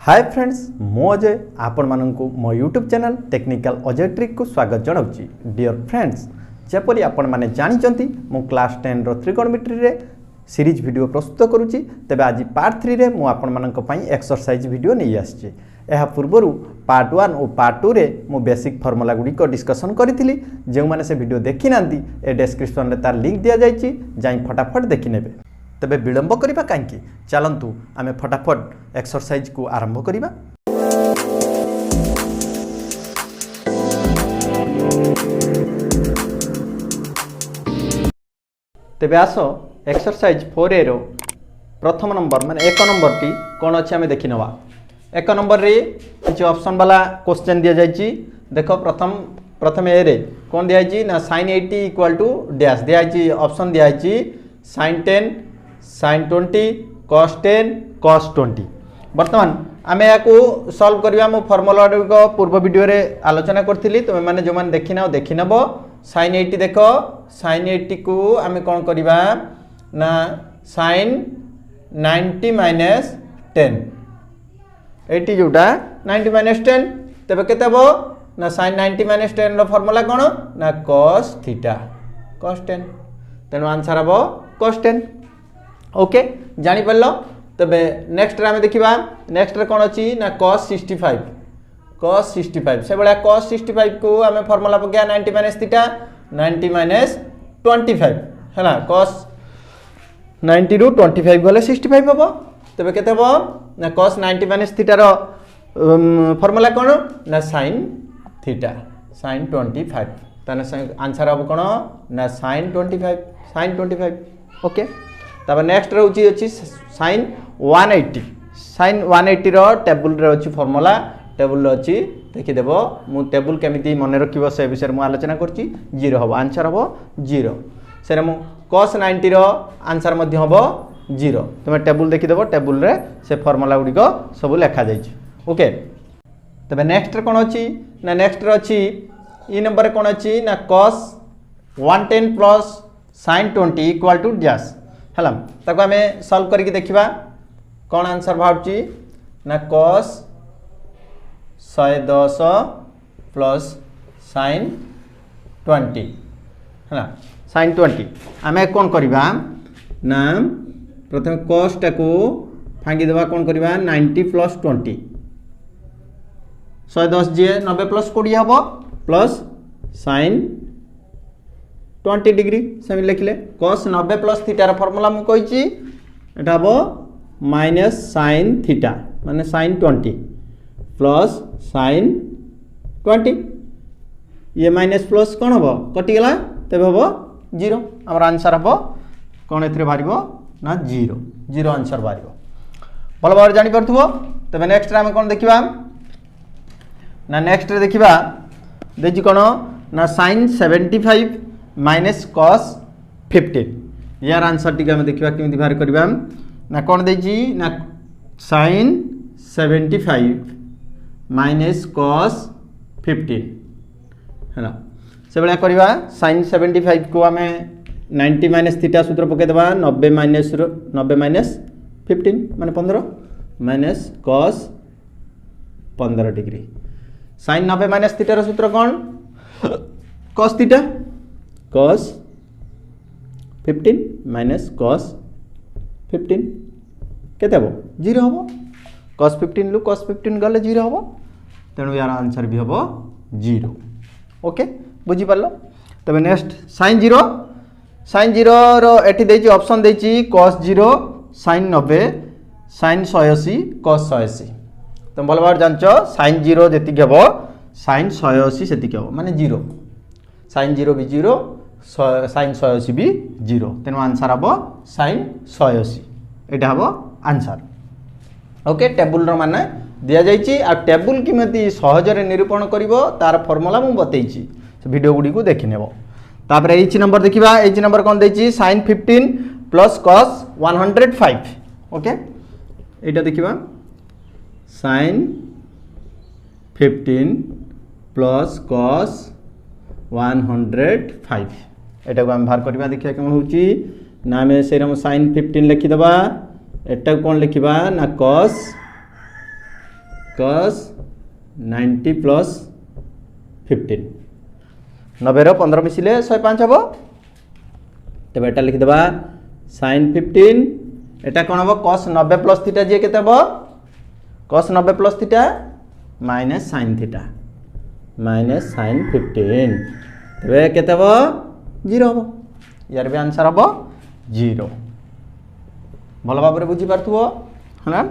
Hi friends मो अजय आपण माननकु मो YouTube channel technical Ajay trick को स्वागत जनाऊँगी। डियर फ्रेंड्स जपरी आपण माने जानिचंती मु क्लास 10 रो त्रिकोणमिति रे सीरीज वीडियो प्रस्तुत करूची। तेबे आज पार्ट 3 रे मु आपण माननक पई एक्सरसाइज वीडियो नै आछि। एहा पूर्वरु पार्ट 1 और पार्ट 2 रे मु बेसिक फार्मूला गुडी को डिस्कशन करिथिली। जे माने से वीडियो देखि नांती ए डिस्क्रिप्शन रे तार लिंक दिया जायछि, जाई फटाफट देखि नेबे। तेबे विलंब करिबा कांकी, चलंतु आमे फटाफट एक्सरसाइज को आरंभ करिबा। तेबे आसो एक्सरसाइज 4a रो प्रथम नंबर माने 1 नंबर टी कोन अछि आमे देखि नवा। 1 नंबर रे किछ ऑप्शन वाला क्वेश्चन दिया जायछि। देखो प्रथम ए रे कोन दिया जायछि ना sin 80 = डैश दिया जायछि। ऑप्शन दिया जायछि sin 10 sin 20 cos 10 cos 20। वर्तमान आमे याकू सॉल्व करिया मो फार्मूला को पूर्व वीडियो रे आलोचना करथिली। तुमे माने जो माने देखि नबो sin 80 देखो sin 80 को आमे कोन करिबा ना sin 90 - 10 80 जोटा 90 - 10 तबे केते हो ना sin 90 - 10 रो फार्मूला कोन ना cos थीटा cos 10। तेनो आंसर हबो cos 10। ओके जानि परलो। तबे नेक्स्ट रे आमे देखिबा। नेक्स्ट रे कोन अछि ना cos 65 से बळा cos 65 को आमे फार्मूला पकिया 90 - थीटा 90 - 25 हैला। cos 90 रु 25 गले 65 हबो। तबे केते हबो ना cos 90 - थीटा रो फार्मूला कोन ना sin थीटा sin 25। ताने आंसर हबो कोन ना sin 25 ओके। तब नेक्स्ट रहउची अछि sin 180 sin 180 रो टेबल रे अछि फार्मूला टेबल रे अछि देखि देबो। मु टेबल केमिति मने रखिबो से विषय मु आलोचना करछि। 0 हबो आंसर हबो 0 सेरे मु cos 90 रो आंसर मध्ये हबो 0। तुमे टेबल देखि देबो। टेबल रे से फार्मूला गुडी को सब लिखा जाय छै ओके। तबे नेक्स्ट रे कोन अछि ना नेक्स्ट रे अछि ई नंबर रे कोन अछि ना cos 110 प्लस sin 20 = डैश हला। ताको हमें सॉल्व करके देखिबा कोन आंसर भाउची ना cos 110 प्लस sin 20 हला। sin 20 हमें कोन करिबा ना प्रथम cos टाको फांगी देबा कोन करिबा 90 + 20 110 जे 90 + 20 हबो प्लस sin 20 डिग्री से लिखले cos 90 + थीटा रा फार्मूला मु कहिची एटा हबो माइनस sin थीटा माने sin 20 प्लस sin 20 ये माइनस प्लस कोन हबो कटि गेला तबे हबो 0। हमर आंसर हबो कोन एथरे बारिबो ना 0 आंसर बारिबो। भल भाव जानि परथुबो। तबे नेक्स्ट रे हम कोन देखिबा ना नेक्स्ट रे देखिबा देजी कोन ना sin 75 माइनस cos 15 यार आंसर टिका में देखिबा केमिति बाहर करबा ना कोन देजी ना sin 75 माइनस cos 15 हैला। से बळा करबा sin 75 को हमें 90 - थीटा सूत्र पके देबा 90 - 15 माने 15 minus cos 15 degree sin 90 - theta रो सूत्र कोन cos theta cos 15 minus cos 15 केते हबो 0 हबो। cos 15 लु cos 15 गले 0 हबो। तेनु यार आंसर भी हबो 0 ओके बुझी परलो। तबे नेक्स्ट sin 0 रो एठी देछि ऑप्शन देछि cos 0 sin 90 sin 180 cos 180। तुम भल बार जानचो sin 0 जेति हबो sin 180 सेति हबो माने 0 sin 0 भी 0 sin 180 भी 0। तेनो आंसर हबो sin 180 एटा हबो आंसर ओके। टेबल रो माने दिया जायछि आ टेबल किमति सहज रे निरूपण करिवो तार फार्मूला मु बतैछि वीडियो गुडी को देखि नेबो। तापर एच नंबर देखिबा। एच नंबर कोन दैछि sin 15 प्लस cos 105 ओके। एटा देखिबा sin 15 प्लस cos 105 एटा को हम बाहर करबा देखिया केमन होची ना में सेरम sin 15 लिखि दबा एटा कोन लिखिबा ना cos cos 90 प्लस 15 90 रो 15 मिसिले 105 हम तेज एटा लिखिदेबा sin 15 एटा कौन हम cos 90 प्लस थीटा जी केते हम cos 90 plus theta minus sin theta minus sin 15 तेज केते हम 0 हम यार भी आंसर हम 0 भल भाव बुझी पार्थुओ है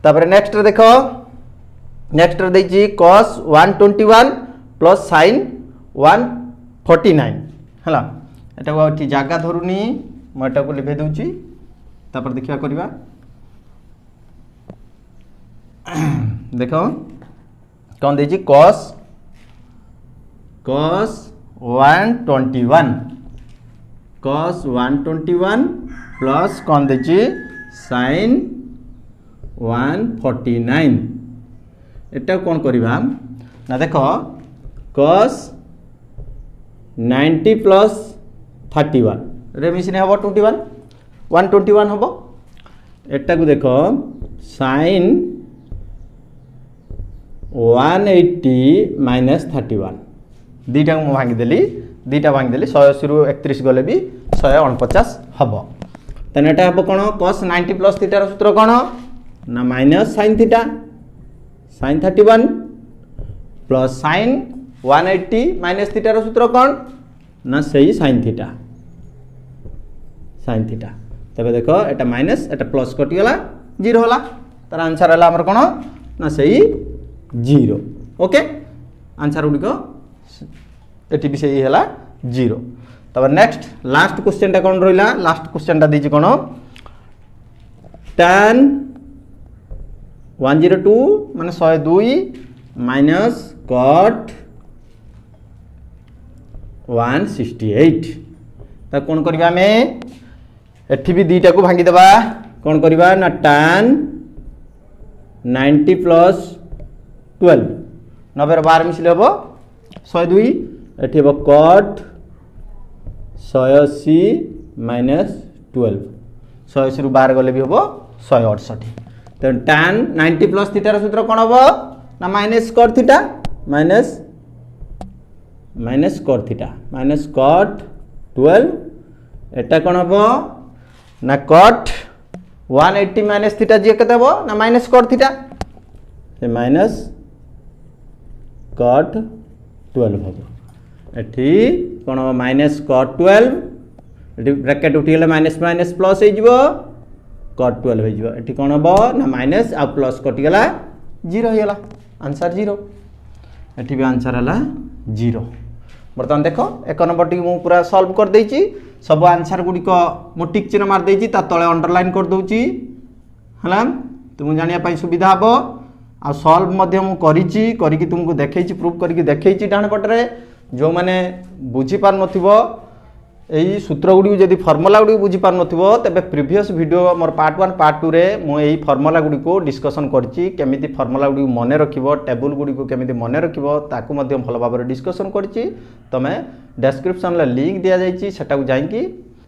तापर नेक्स्ट देखो नेक्स्ट देछि cos 121 प्लस sin 149 हला एटा को जगह धरुनी मैं एटा को लिखे दूची तापर देखिया करबा देखो कौन देछि cos 121 प्लस कौन देछि sin 149 एटा कौन करबा ना देखो cos 90 प्लस 31 रे मिसिने हबो 21 121 हबो एटा को देखो sin 180 माइनस 31 दीटा को भांगी देली दीटा भांगी देली 180 रु 31 गले भी 149 हबो तने एटा हबो कोन cos 90 प्लस थीटा रो सूत्र कोन ना minus sin theta sin 31 plus sin 180 minus theta रो सूत्र कोन ना सही sin थीटा तबे देखो एटा माइनस एटा प्लस कटि गला 0 होला तार आंसर हला हमर कोन ना सही 0 ओके आंसर उडी को एटी भी सही हला 0 तब नेक्स्ट लास्ट क्वेश्चन टा कोन रहिला लास्ट क्वेश्चन टा दिछि कोन tan 102 माने 102 माइनस cot 168 त कोन करबा हमें एठी भी दीटा को भांगी देबा कोन करबा ना tan 90 प्लस 12 90 12 मिसले हबो 102 एठी हबो cot 180 माइनस 12 180 रु 12 गले भी हबो 168 तो tan 90 प्लस थीटा रो सूत्र कोन हबो ना minus cot theta minus cot theta minus cot 12 एटा कोन हबो ना cot 180 माइनस थीटा जे केते हबो ना माइनस cot थीटा से माइनस cot 12 हबो एठी कोन हबो माइनस cot 12 एठी ब्रैकेट उठी गेले माइनस माइनस प्लस हे जिवो cot 12 हे जिवो एठी कोन हबो ना माइनस आ प्लस कटि गेला 0 हे गेला आंसर 0 एठी भी आंसर हला 0 बर्तमान देखो एक नंबर टी मु पूरा सॉल्व कर देछि सब आंसर गुडी को मु टिक चिन्ह मार देछि ता तळे अंडरलाइन कर दोछि हला तुम जानिया पई सुविधा हबो आ सॉल्व मध्य मु करिछि करिकि तुमको देखैछि प्रूफ करिकि देखैछि डाण पटरे जो माने बुझी पार नथिबो एई सूत्र गुडी जदी फार्मूला गुडी बुझी पार नथिबो तबे previous video more part 1 part 2 रे मु एई फार्मूला गुडी को डिस्कशन करछि केमिति फार्मूला गुडी मने रखिबो टेबल गुडी को केमिति मने रखिबो ताकू मध्य भल भाबरे डिस्कशन करछि तमे डिस्क्रिप्शन ले लिंक दिया जाइछि सेटा को जाइकि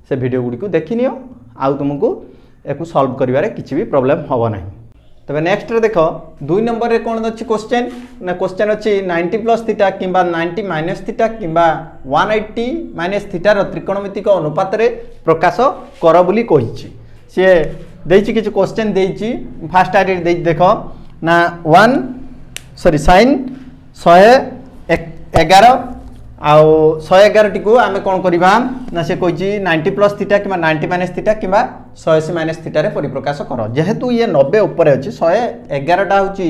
से वीडियो गुडी को देखिनियो आ तुमको एकु सॉल्व करिवारे किछि भी प्रॉब्लम होबो नाही तबे नेक्स्ट रे देखो 2 नंबर रे कोन अछि क्वेश्चन ना क्वेश्चन अछि 90 प्लस थीटा किबा 90 माइनस थीटा किबा 180 माइनस थीटा रो त्रिकोणमितिक अनुपात रे प्रकाश कर बोली कहिछि से देछि किछ क्वेश्चन देछि फर्स्ट आइडिया देछि देखो ना 1 सॉरी sin 111 आउ 111 टी को आमे कोन करबा ना से कहिछि 90 प्लस थीटा किबा 90 माइनस थीटा किबा 180 माइनस थीटा रे परिप्रकाश कर जेहेतु ये 90 ऊपर अछि 111 टा होछि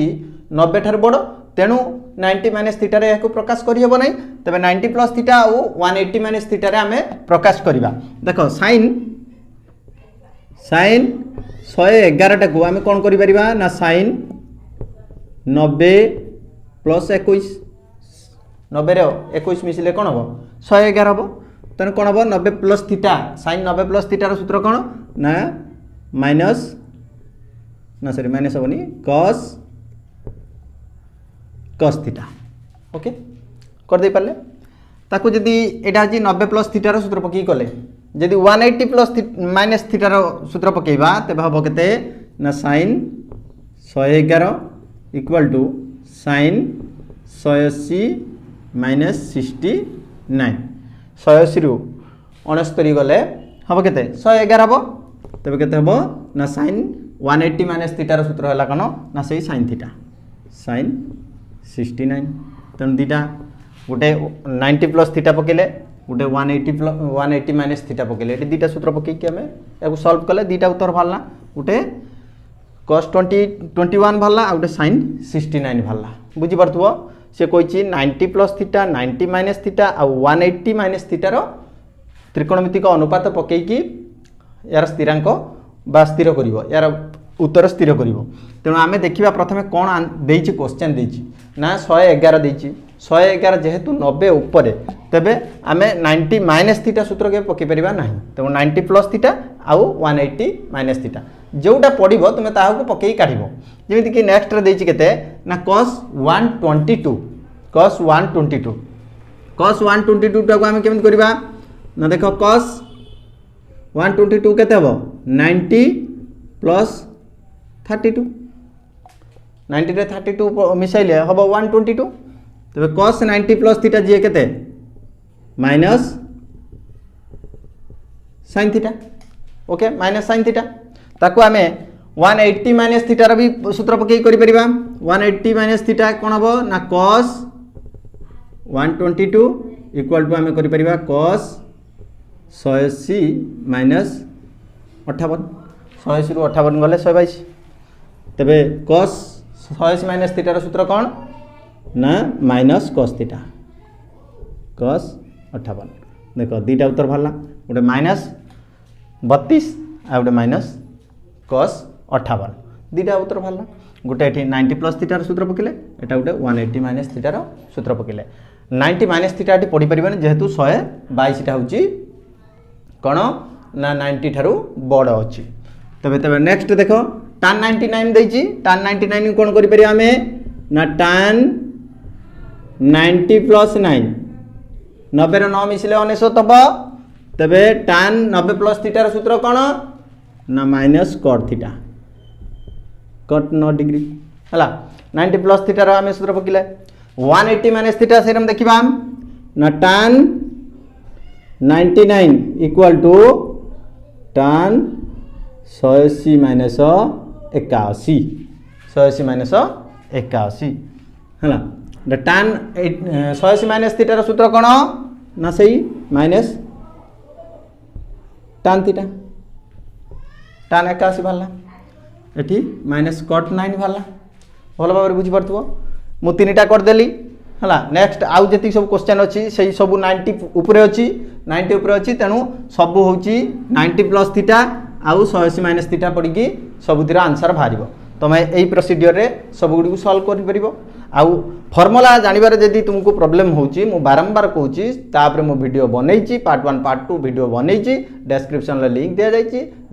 90 थार बड़ तेनु 90 माइनस थीटा रे एको प्रकाश करि हेबो नै तबे 90 प्लस थीटा आउ 180 माइनस थीटा रे आमे प्रकाश करबा देखो sin 111 टा को आमे कोन करि परिबा ना sin 90 प्लस 21 90 रे 21 मिसिले कोन हबो 111 हबो तने कोन हबो 90 plus theta sin 90 plus theta रो सूत्र कोन ना माइनस ना सॉरी माइनस हबनी cos थीटा ओके कर दे परले ताकू जदी एटा जी 90 प्लस थीटा रो सूत्र पकी कले जदी 180 प्लस माइनस थीटा रो सूत्र पकेबा तबे हबो केते ना sin 111 equal to sine 180 minus 69 180 रु 69 गले हम के 111 हम तेज के ना साइन 180 माइनस थीटार सूत्र है कौन ना से साइन थीटा साइन 69 तेणु दीटा गोटे 90 प्लस थीटा पकेले गोटे 180 माइनस थीटा पकेले ये दीटा सूत्र पकईकि आम या सल्व कले दीटा उत्तर बाहरला गोटे cos 21 बाहरला आ गोटे साइन 69 बाहरला बुझीपार से कही 90 प्लस थीटा 90 माइनस थीटा आ 180 माइनस थीटार त्रिकोणमितिक अनुपात पकईकि यार स्थिरांक बा स्थिर कर यार उत्तर स्थिर कर तेणु आम देखा प्रथम कौन देछि क्वेश्चन देछि ना 111 देछि 111 जेहेतु 90 उपर तेबे आम 90 माइनस थीटा सूत्र के पकई परिबा नाही तेणु 90 प्लस थीटा आउ 180 माइनस थीटा जोटा पड़ो तुम ताकू पकई काढ़ जमीन कि नेक्स्ट देछि केते ना cos 122 cos 122 cos 122 टाको आम केमिति करबा ना देखो cos 122 केते हबो 90 प्लस 32 90 रे 32 मिसाइले हम 122 तेरे cos 90 प्लस थीटा जी केते minus sine theta okay minus sine theta ताकू आमे 180 माइनस थीटार भी सूत्र पकई करि परिबा 180 माइनस थीटा कोन हबो ना cos 122 इक्वल टू आमे करि परिबा cos 180 माइनस 58 180 रु 58 गले 122 तेबे cos 180 माइनस थीटार सूत्र कौन ना माइनस cos थीटा cos 58 देखो दीटा उत्तर बाहरला गोटे माइनस 32 आ गोटे माइनस cos 58 दीटा उत्तर बाहरला गोटे ये 90 प्लस थीटार सूत्र पकेले एटा गोटे 180 माइनस थीटार सूत्र पकेले 90 माइनस थीटा ये पढ़ी पारे जेहेतु 122 टा हूँ कौन ना 90 ठारू बड़ अच्छी तबे तबे नेक्स्ट देखो tan 99 देछि tan 99 कौन करि परिया हमें ना tan 90 प्लस 9 90 रे 9 मिसले 99 हबो तबे tan 90 प्लस थीटार सूत्र कौन ना minus cot theta cot 9 degree हला 90 प्लस थीटार आमे सूत्र पकिले 180 माइनस थीटा से हम देखिबा ना tan 99 equal to tan 180 minus 81 180 minus 81 है tan 180 माइनस थीटार सूत्र कौन ना सही माइनस tan थीटा tan 81 बाहरला एठी माइनस cot 9 बाहरला भल भाव बुझी पारथुव मु तीनटा करदेली है नेक्स्ट आउ जी सब क्वेश्चन अच्छी से सब 90 उपरे अच्छी 90 उपरे अच्छी तेणु सब हूँ 90 प्लस थीटा आउ 180 माइनस थीटा पड़ी सबुतिर आंसर बाहर तुम यही प्रोसीडियर रे सब गुड़ी सल्व कर आउ फर्मुला जानवर जदि तुमको प्रॉब्लम होची मु बारंबार कहूँ तापर मु वीडियो बनई पार्ट 1 पार्ट 2 वीडियो बनई डिस्क्रिप्शन रे लिंक दिया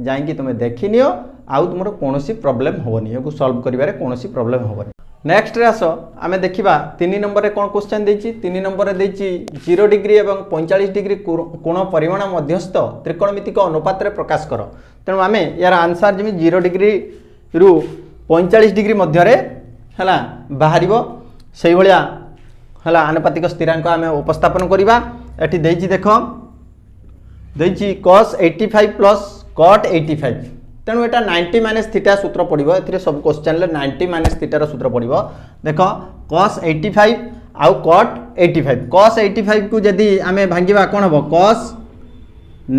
जाइए तुम देखी नियो आउ तुम कौन प्रॉब्लम होनी को सल्व करिवारे कौन प्रॉब्लम होनी नेक्स्ट रे आस आमे देखिबा 3 नंबर रे कोन क्वेश्चन देछि 3 नंबर रे देछि 0 डिग्री एवं 45 डिग्री कोण परिमाण मध्यस्थ त्रिकोणमितिक अनुपात रे प्रकाश कर तेणु आमे यार आंसर जमी 0 डिग्री रु 45 डिग्री मध्य रे हला बाहरिबो सेही भलिया हला आनुपातिक स्थिरांक आमे उपस्थापन करिबा एठी देछि देखो देछि cos 85 प्लस cot 85 तेणु एटा 90 माइनस थीटा सूत्र पड़ो ए सब क्वेश्चन 90 माइनस थीटार सूत्र पड़ो देख cos 85 आउ cot 85 cos 85 को जदि आम भांगा कौन हम cos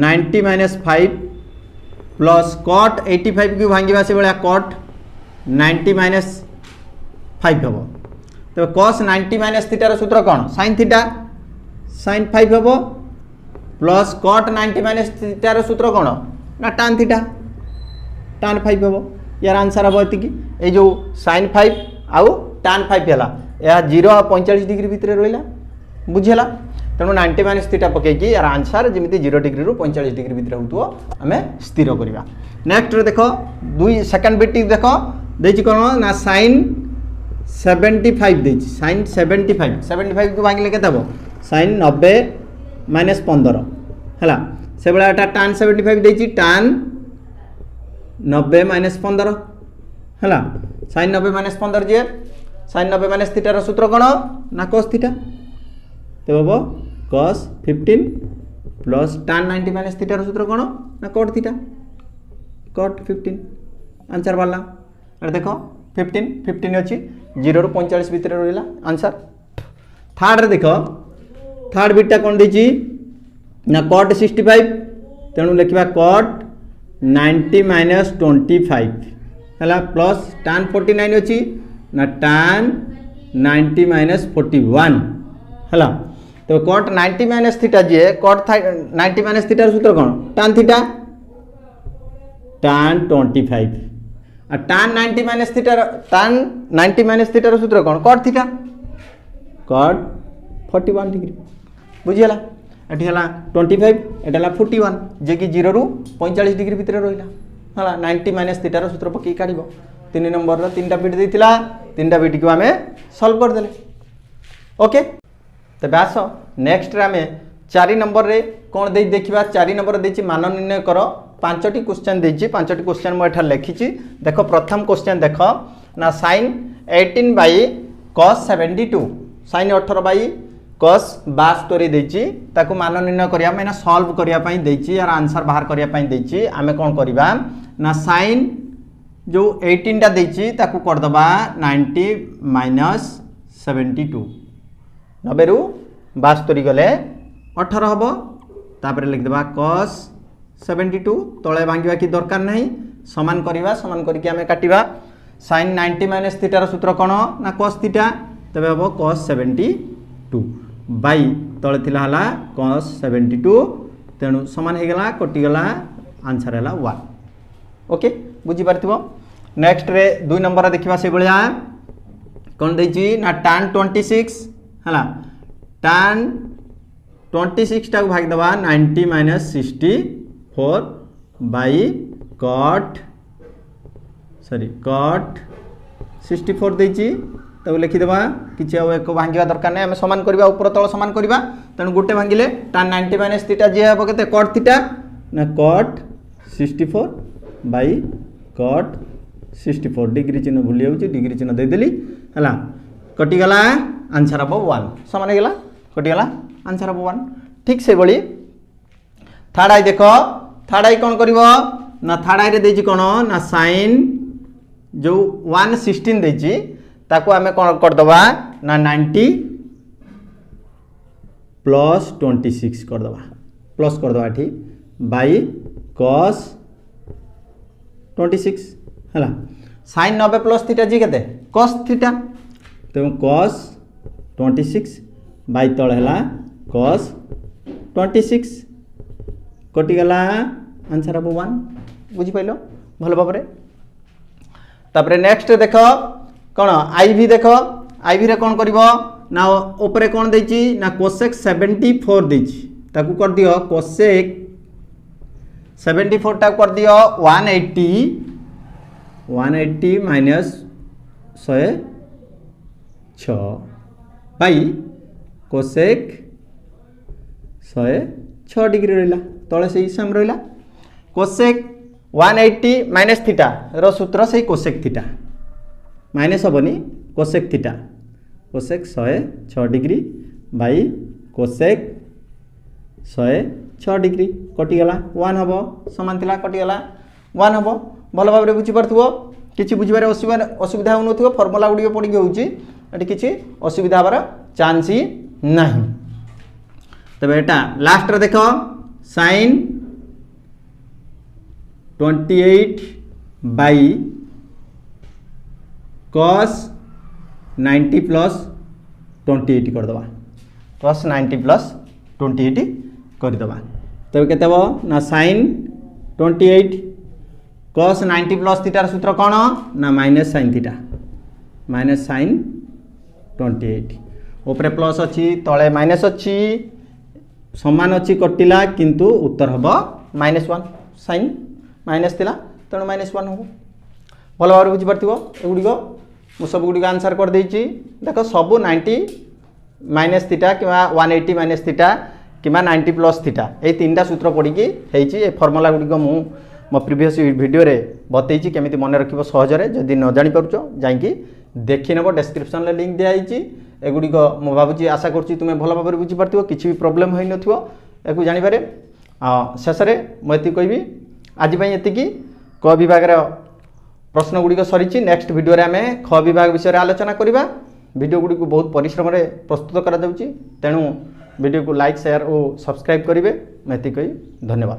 90 माइनस 5 प्लस cot 85 को भांगा से भाया cot 90 माइनस 5 हम तो cos 90 माइनस थीटार सूत्र कौन sin थीटा sin 5 हम प्लस cot 90 माइनस थीटार सूत्र कौन ना tan थीटा tan 5 हम यार आंसर हम ये जो sin 5 आउ tan 5 है यह 0 आ 45 डिग्री भितर रहा बुझीला तेणु 90 माइनस थीटा पकईकि यार आंसर जमी 0 डिग्री रु 45 डिग्री भितर हो आम स्थिर करवा नेक्स्ट देखो 2 सेकंड बिट देख देछि कौन ना sin 75 देछि sin 75 को भांगिले केते हबो sin 90 माइनस 15 है से भाया tan 75 देछि tan 90 माइनस 15 है sin 90 माइनस 15 जी sin 90 माइनस थीटार सूत्र कौन ना cos थीटा तो हम cos 15 प्लस tan 90 माइनस थीटार सूत्र कौन ना cot थीटा cot 15 आंसर वाला अरे देखो 15 15 अच्छी 0 ରୁ 45 भितर रहा आंसर। थर्ड रे देखो थर्ड बिटा कौन देची ना cot 65 तेणु लिखा cot 90 माइनस 25 है प्लस tan 49 अच्छी ना tan 90 माइनस 41 है तो cot 90 माइनस थीटा जी cot 90 माइनस थीटार सूत्र कौन tan थीटा tan 25 और tan 90 माइनस थीटार tan 90 माइनस थीटार सूत्र कौन cot थीटा cot 41 डिग्री बुझीगला एटी हला 25 एटा हला 41 जे कि 0 ରୁ 45 डिग्री भितर रहिला हला 90 माइनस थीटार सूत्र पकई काढिबो 3 नंबर रो 3टा बिट देथिला 3टा बिट को हमें सॉल्व कर देले ओके। तबे आसो नेक्स्ट रे हमें 4 नंबर रे कोन दे देखिबा 4 नंबर देछि मान निर्णय करो 5टी क्वेश्चन देछि 5टी क्वेश्चन मो एठा लिखिछि देखो प्रथम क्वेश्चन देखो ना sin 18 by cos 72 sin 18 by cos 72 देछि ताको मान निर्णय करिया मैंने सॉल्व करिया पई देछि यार आंसर बाहर करिया पई देछि आमे कोन करबा ना sin जो 18 टा देछि ताको कर दबा 90 माइनस 72 90 ରୁ 72 गले 18 हबो तापर लिख देबा cos 72 तळे भांगिबा की दरकार नहीं समान करिबा समान करके हमें काटिबा sin 90 माइनस थीटार सूत्र कोन ना cos थीटा तबे हबो cos 72 बाई तळे थिला हला cos 72 तेणु समान हे गला कटि गला आंसर हला 1 ओके बुझी पारथिबो। नेक्स्ट रे 2 नंबर देखिबा से बलिया कोन दैछि ना tan 26 हला tan 26 टा भाग दबा 90 माइनस 64 बाई cot 64 दैछि तब लिखि देबा किछि अब एक भांगिबा दरकार नै हम समान करबा ऊपर तळ समान करबा तण गुटे भांगिले tan 90 माइनस थीटा जे हबो केते cot थीटा ना cot 64 बाई cot 64 डिग्री चिन्ह भूली जाउछि डिग्री चिन्ह दे देली हला कटि गला आंसर हबो 1 समान हे गला कटि गला आंसर हबो 1 ठीक से बळी थर्ड आई देखो थर्ड आई कोन करबो ना थर्ड आई रे देछि कोन ना sin जो 116 देछि ताको हमें कोन कर दबा ना 90 प्लस 26 कर दबा प्लस कर दबा एठी बाई cos 26 हला sin 90 प्लस थीटा जी केते cos थीटा तो cos 26 बाई तळ हला cos 26 कटि गला आंसर हबो 1 बुझी पाइलो भलो बाबरे। तापरे नेक्स्ट देखो कोन आईवी देखो आईवी रे कोन करबो ना ऊपर कोन देछि ना cosec 74 देछि ताकू कर दियो cosec 74 टा कर दियो 180 माइनस 106 बाई cosec 106 डिग्री रहला तळे से सेम रहला cosec 180 माइनस थीटा रो सूत्र से cosec थीटा माइनस हबनी cosec theta cosec 106 degree by cosec 106 degree कटि गला 1 हबो समान थिला कटि गला 1 हबो भलो भाबरे बुझी परथुबो किछि बुझिबारे असुविधा होनथुबो फार्मूला गुडी पडी होउची एटी किछि असुविधा हबार चांस ही नाही। तबे एटा लास्ट रे देखो sin 28 बाई cos 90 प्लस 28 कर दबा cos 90 प्लस 28 कर दबा तबे केते हो ना sin 28 cos 90 प्लस थीटार सूत्र कोन ना minus sin theta minus sin 28 ऊपर प्लस अछि तळे माइनस अछि समान अछि कटिला किंतु उत्तर हबो -1 sin माइनस थिला तेणु -1 हबो भलो भाबरे बुझी परथिबो एगुडीको मु सब गुडी आंसर कर देछि देखो सब 90 माइनस थीटा किबा 180 माइनस थीटा किबा 90 प्लस थीटा ए तीनटा सूत्र पड़ी कि हेछि ए फार्मूला गुडी को मु मो प्रीवियस वीडियो रे बतैछि केमिति मन रखिबो सहज रे जदी न जानि परछो जाई कि देखी नेब डेस्क्रिप्शन लिंक दिखाई एगुड़िक मु भावुँ आशा करुँच तुम्हें भल भाव बुझीपार किसी भी प्रोब्लेम हो न जापर शेष में मुझे कहबी आज ये क विभाग प्रश्न गुड़िक सरी नेक्स्ट वीडियो आम ख विभाग विषय आलोचना करवा वीडियो गुड़ी बहुत परिश्रम प्रस्तुत करा तेणु वीडियो को लाइक शेयर और सब्सक्राइब करेंगे मैं कही धन्यवाद।